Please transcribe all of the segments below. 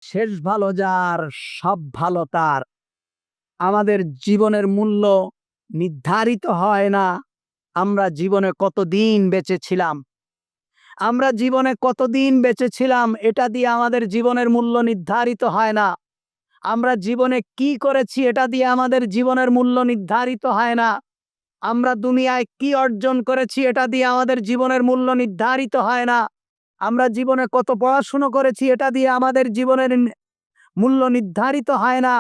শেষ ভালো যার, সব ভালো তার। আমাদের জীবনের মূল্য নির্ধারিত হয় না আমরা জীবনে কতদিন বেঁচে ছিলাম। আমরা জীবনে কতদিন বেঁচে ছিলাম এটা দিয়ে আমাদের জীবনের মূল্য নির্ধারিত হয় না। আমরা জীবনে কি করেছি এটা দিয়ে আমাদের জীবনের মূল্য নির্ধারিত হয় না। আমরা দুনিয়ায় কি অর্জন করেছি এটা দিয়ে আমাদের জীবনের মূল্য নির্ধারিত হয় না। আমরা জীবনে কত পড়াশুনো করেছি এটা দিয়ে আমাদের জীবনের মূল্য নির্ধারিত হয় না।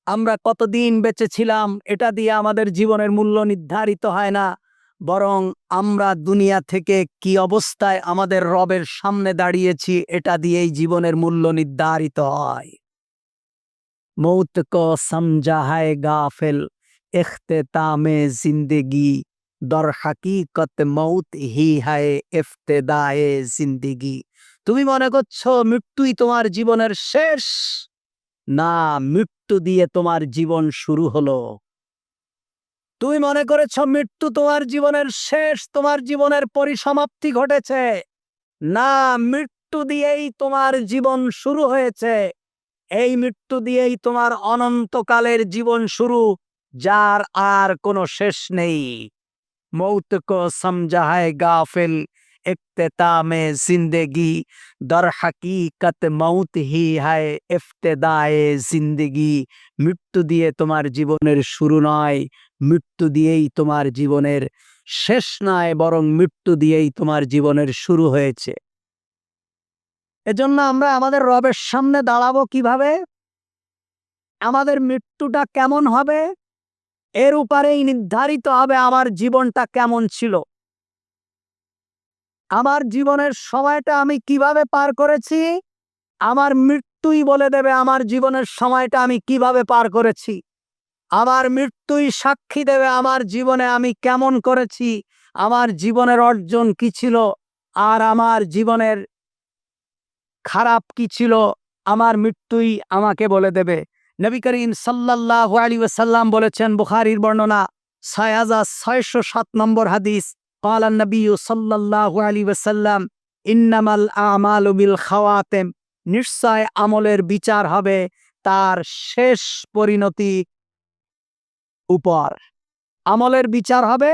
আমরা কতদিন বেঁচে ছিলাম এটা দিয়ে আমাদের জীবনের মূল্য নির্ধারিত হয় না, বরং আমরা দুনিয়া থেকে কি অবস্থায় আমাদের রবের সামনে দাঁড়িয়েছি এটা দিয়েই জীবনের মূল্য নির্ধারিত হয়। মৌত কো সমঝা হায় গাফিল, ইখতিতামে জিন্দেগি, দর হাকিকত মৌত হি হায় ইফতেদায়ে জিন্দেগি। তুমি মনে করছো মৃত্যুই তোমার জীবনের শেষ? না, মৃত্যু দিয়ে তোমার জীবন শুরু হলো। তুমি মনে করেছ মৃত্যু তোমার জীবনের শেষ, তোমার জীবনের পরিসমাপ্তি ঘটেছে। না, মৃত্যু দিয়েই তোমার জীবন শুরু হয়েছে। এই মৃত্যু দিয়েই তোমার অনন্তকালের জীবন শুরু, যার আর কোনো শেষ নেই। मौत को समझा है गाफिल, इख्तितामे जिंदगी, दर हकीकत मौत ही है इफ्तिदाए जिंदगी। মৃত্যু দিয়ে তোমার জীবনের শুরু নয়, মৃত্যু দিয়েই তোমার জীবনের শেষ নয়, বরং মৃত্যু দিয়েই তোমার জীবনের শুরু হয়েছে। এজন্য আমরা আমাদের রবের সামনে দাঁড়াবো কিভাবে, আমাদের মৃত্যুটা কেমন হবে, এর উপরেই নির্ধারিত হবে আমার জীবনটা কেমন ছিল। আমার জীবনের সময়টা আমি কিভাবে পার করেছি, আমার মৃত্যুই বলে দেবে আমার জীবনের সময়টা আমি কিভাবে পার করেছি। আমার মৃত্যুই সাক্ষী দেবে আমার জীবনে আমি কেমন করেছি, আমার জীবনের অর্জন কি ছিল, আর আমার জীবনের খারাপ কি ছিল, আমার মৃত্যুই আমাকে বলে দেবে। নবী করিম সাল্লাল্লাহু আলাইহি ওয়াসাল্লাম বলেছেন, বুখারীর বর্ণনা 6607 নম্বর হাদিস, قال النبي صلى الله عليه وسلم إنما الأعمال بالخواتم, নিশ্চয় আমলের বিচার হবে তার শেষ পরিণতি উপর। আমলের বিচার হবে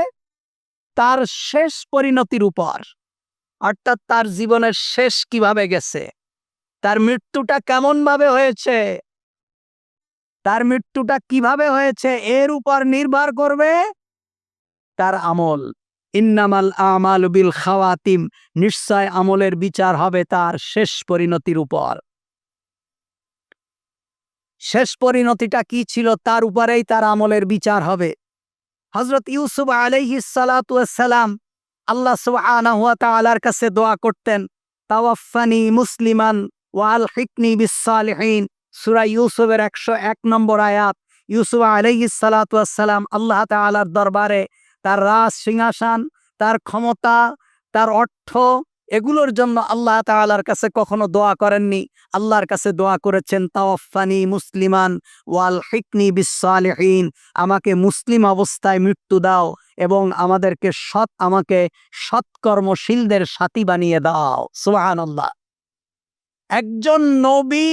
তার শেষ পরিণতির উপর, অর্থাৎ তার জীবনের শেষ কিভাবে গেছে, তার মৃত্যুটা কেমন ভাবে হয়েছে, তার মৃত্যুটা কিভাবে হয়েছে, এর উপর নির্ভর করবে তার আমল। ইন্নামাল আমালু বিল খাওয়াতিম, নিশ্চয় আমলের বিচার হবে তার শেষ পরিণতির উপর। শেষ পরিণতিটা কি ছিল তার উপরেই তার আমলের বিচার হবে। হযরত ইউসুফ আলাইহিস সালাতু ওয়াস সালাম আল্লাহ সুবহানাহু ওয়া তাআলার কাছে দোয়া করতেন, তাওয়াফফানি মুসলিমান ওয়া আলহিকনি বিস সালিহিন। সূরা ইউসুফের 101 নম্বর আয়াত। ইউসুফ আলাইহিস সালাতু ওয়াস সালাম আল্লাহ তাআলার দরবারে তার রাজ সিংহাসন, তার ক্ষমতা, তার অর্থ, এগুলোর জন্য আল্লাহ তাআলার কাছে কখনো দোয়া করেননি। আল্লাহর কাছে দোয়া করেছেন, তাওয়াফফানি মুসলিমান ওয়া আলহিকনি বিস সালিহিন, আমাকে মুসলিম অবস্থায় মৃত্যু দাও এবং আমাকে সৎকর্মশীলদের সাথী বানিয়ে দাও। সুবহানাল্লাহ। একজন নবী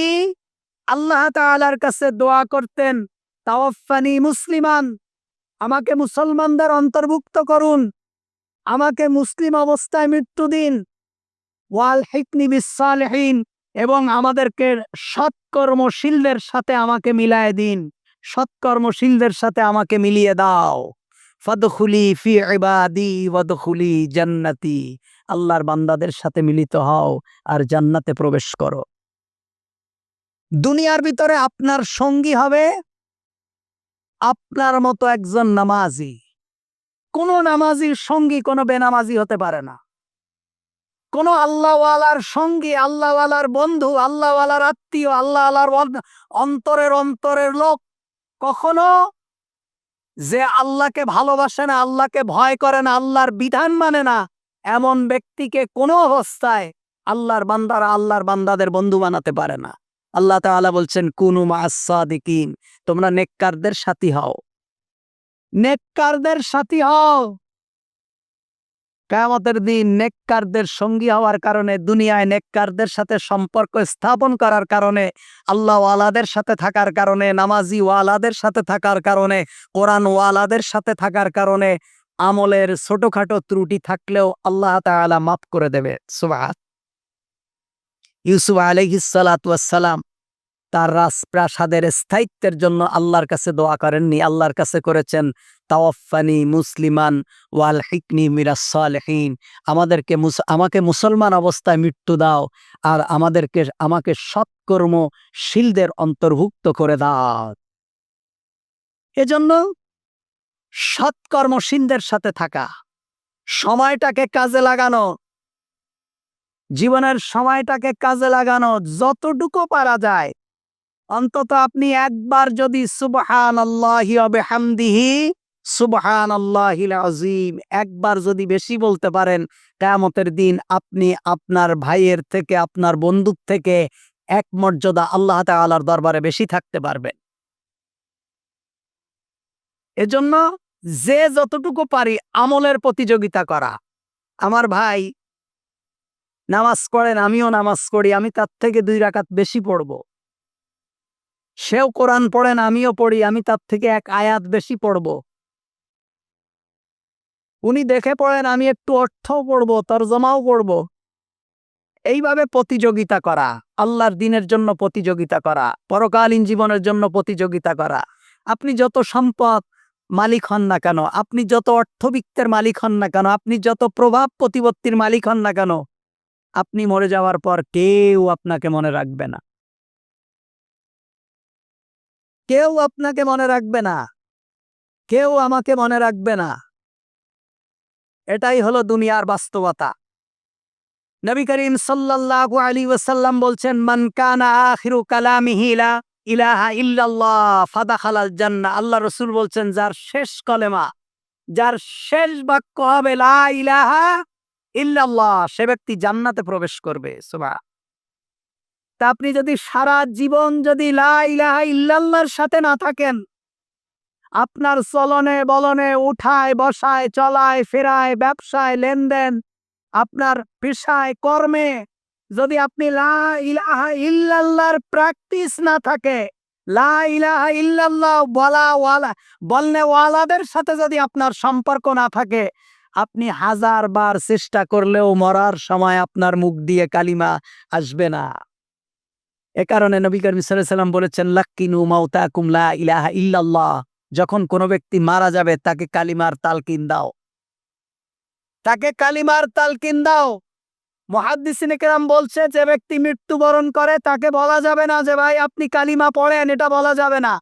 আল্লাহ তাআলার কাছে দোয়া করতেন, তাওয়াফফানি মুসলিমান, আমাকে মুসলমানদের অন্তর্ভুক্ত করুন, আমাকে মুসলিম অবস্থায় মৃত্যু দিন, ওয়াল হিকনি বিস সালিহিন, এবং আমাদেরকে সৎকর্মশীলদের সাথে আমাকে মিলায়ে দিন, সৎকর্মশীলদের সাথে আমাকে মিলিয়ে দাও। ফাদখুলি ফি ইবাদি ওয়াদখুলি জান্নাতি, আল্লাহর বান্দাদের সাথে মিলিত হও আর জান্নাতে প্রবেশ করো। দুনিয়ার ভিতরে আপনার সঙ্গী হবে আপনার মতো একজন নামাজি। কোন নামাজির সঙ্গী কোনো বেনামাজি হতে পারে না। কোন আল্লাহওয়ালার সঙ্গী, আল্লাহওয়ালার বন্ধু, আল্লাহওয়ালার আত্মীয়, আল্লাহওয়ালার অন্তরের লোক কখনো যে আল্লাহকে ভালোবাসে না, আল্লাহকে ভয় করে না, আল্লাহর বিধান মানে না, এমন ব্যক্তিকে কোনো অবস্থায় আল্লাহর বান্দারা আল্লাহর বান্দাদের বন্ধু বানাতে পারে না। আল্লাহ তাআলা বলছেন, কুনু মা'আস সাদিকিন, তোমরা নেককারদের সাথী হও, নেককারদের সাথী হও। কিয়ামতের দিন নেককারদের সঙ্গী হওয়ার কারণে, দুনিয়ায় নেককারদের সাথে সম্পর্ক স্থাপন করার কারণে, আল্লাহ ওয়ালাদের সাথে থাকার কারণে, নামাজি ওয়ালাদের সাথে থাকার কারণে, কোরআন ওয়ালাদের সাথে থাকার কারণে আমলের ছোটখাটো ত্রুটি থাকলেও আল্লাহ তাআলা মাফ করে দেবে। সুবহান। ইউসুফ আলাইহিস সালাতু ওয়াস সালাম তার রাজপ্রাসাদের স্থায়িত্বের জন্য আল্লাহর কাছে দোয়া করেননি, আল্লাহর কাছে করেছেন তাওয়াফানি মুসলিমান ওয়াল হিকনি মিরাস সালিহিন। আমাকে মুসলমান অবস্থায় মৃত্যু দাও আর আমাকে সৎকর্মশীলদের অন্তর্ভুক্ত করে দাও। এজন্য সৎকর্মশীলদের সাথে থাকা, সময়টাকে কাজে লাগানো, জীবনের সময়টাকে কাজে লাগানো যতটুকু পারা যায়। অন্তত আপনি একবার যদি সুবহানাল্লাহি ওয়া বিহামদিহি সুবহানাল্লাহিল আযীম একবার যদি বেশি বলতে পারেন, কিয়ামতের দিন আপনি আপনার ভাইয়ের থেকে, আপনার বন্ধুর থেকে এক মর্যাদা আল্লাহ তাআলার দরবারে বেশি থাকতে পারবেন। এজন্য যে যতটুকু পারি আমলের প্রতিযোগিতা করা। আমার ভাই নামাজ পড়েন, আমিও নামাজ পড়ি, আমি তার থেকে 2 রাকাত বেশি পড়ব। সেও কোরআন পড়েন, আমিও পড়ি, আমি তার থেকে 1 আয়াত বেশি পড়ব। উনি দেখে পড়েন, আমি একটু অর্থও পড়ব, তরজমাও পড়ব। এইভাবে প্রতিযোগিতা করা, আল্লাহর দ্বীনের জন্য প্রতিযোগিতা করা, পরকালীন জীবনের জন্য প্রতিযোগিতা করা। আপনি যত সম্পদ মালিক হন না কেন, আপনি যত অর্থবিত্তের মালিক হন না কেন, আপনি যত প্রভাব প্রতিপত্তির মালিক হন না কেন, আপনি মরে যাওয়ার পর কেউ আপনাকে মনে রাখবে না। কেউ আপনাকে মনে রাখবে না, কেউ আমাকে মনে রাখবে না। এটাই হলো দুনিয়ার বাস্তবতা। নবী করিম সাল্লাল্লাহু আলাইহি ওয়াসাল্লাম বলছেন, মান কানা আখিরু কালামিহি লা ইলাহা ইল্লাল্লাহ ফাদাখালাল জান্নাহ। আল্লাহ রাসূল বলছেন, যার শেষ কলেমা, যার শেষ বাক্য হবে লা ইলাহা ইল্লাল্লাহ, সে ব্যক্তি জান্নাতে প্রবেশ করবে। সুবহান। তা আপনি যদি সারা জীবন যদি লা ইলাহা ইল্লাল্লাহর সাথে না থাকেন, আপনার চলনে বলনে, উঠায় বসায়, চলায় ফেরায়, ব্যবসায় লেনদেন, আপনার পেশায় কর্মে যদি আপনি লা ইলাহা ইল্লাল্লাহর প্র্যাকটিস না থাকে, লা ইলাহা ইল্লাল্লাহ বলনে ওয়ালাদের সাথে যদি আপনার সম্পর্ক না থাকে, আপনি 1000 বার চেষ্টা করলেও মরার সময় আপনার মুখ দিয়ে কালিমা আসবে না। এ কারণে নবী করিম সাল্লাল্লাহু আলাইহি ওয়াসাল্লাম বলেছেন, লাক্কিনু মাউতাকুম লা ইলাহা ইল্লাল্লাহ। যখন কোনো ব্যক্তি মারা যাবে তাকে কালিমার তালকিন দাও, তাকে কালিমার তালকিন দাও। মুহাদ্দিসিনে কেরাম বলছে, যে ব্যক্তি মৃত্যুবরণ করে তাকে বলা যাবে না যে ভাই আপনি কালিমা পড়েন, এটা বলা যাবে না।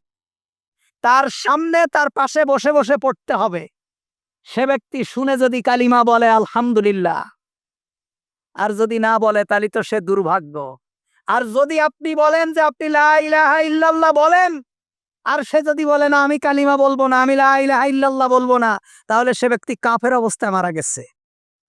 তার সামনে তার পাশে বসে বসে পড়তে হবে। সে ব্যক্তি শুনে যদি কালিমা বলে আলহামদুলিল্লাহ, আর যদি না বলে তাহলে তো সে দুর্ভাগ্য। আর যদি আপনি বলেন যে আপনি লা ইলাহা ইল্লাল্লাহ বলেন, আর সে যদি বলে না আমি কালিমা বলবো না, আমি লা ইলাহা ইল্লাল্লাহ বলবো না, তাহলে সে ব্যক্তি কাফের অবস্থায় মারা গেছে।